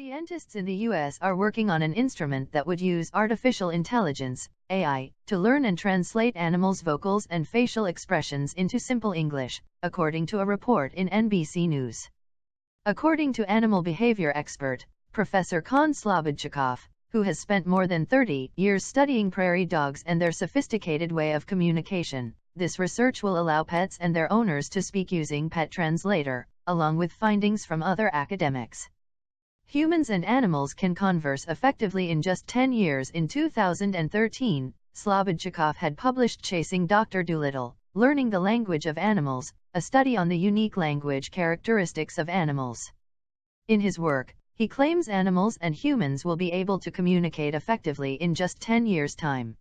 Scientists in the US are working on an instrument that would use artificial intelligence, AI, to learn and translate animals' vocals and facial expressions into simple English, according to a report in NBC News. According to animal behavior expert, Professor Kon Slobodchikov, who has spent more than 30 years studying prairie dogs and their sophisticated way of communication, this research will allow pets and their owners to speak using Pet Translator, along with findings from other academics. Humans and animals can converse effectively in just 10 years. In 2013, Slobodchikov had published Chasing Dr. Dolittle, Learning the Language of Animals, a study on the unique language characteristics of animals. In his work, he claims animals and humans will be able to communicate effectively in just 10 years' time.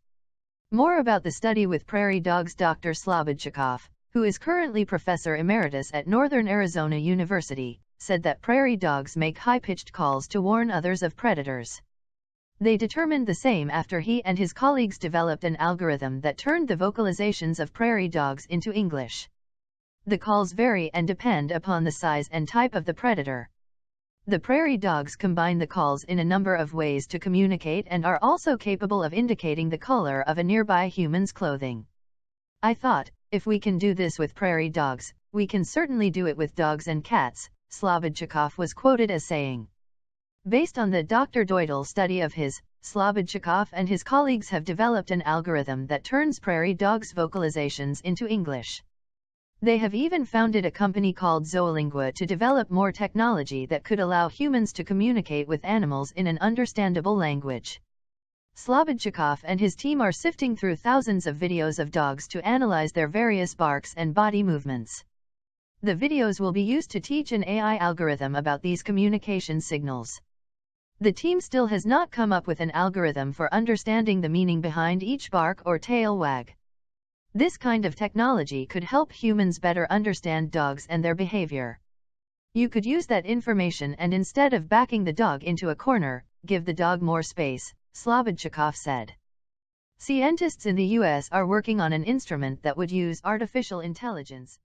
More about the study with prairie dogs. Dr. Slobodchikov, who is currently Professor Emeritus at Northern Arizona University, said that prairie dogs make high-pitched calls to warn others of predators. They determined the same after he and his colleagues developed an algorithm that turned the vocalizations of prairie dogs into English. The calls vary and depend upon the size and type of the predator. The prairie dogs combine the calls in a number of ways to communicate and are also capable of indicating the color of a nearby human's clothing. "I thought, if we can do this with prairie dogs, we can certainly do it with dogs and cats," Slobodchikov was quoted as saying. Based on the Dr. Dolittle study of his, Slobodchikov and his colleagues have developed an algorithm that turns prairie dogs' vocalizations into English. They have even founded a company called Zoolingua to develop more technology that could allow humans to communicate with animals in an understandable language. Slobodchikov and his team are sifting through thousands of videos of dogs to analyze their various barks and body movements. The videos will be used to teach an AI algorithm about these communication signals. The team still has not come up with an algorithm for understanding the meaning behind each bark or tail wag. This kind of technology could help humans better understand dogs and their behavior. "You could use that information and instead of backing the dog into a corner, give the dog more space," Slobodchikov said. Scientists in the US are working on an instrument that would use artificial intelligence,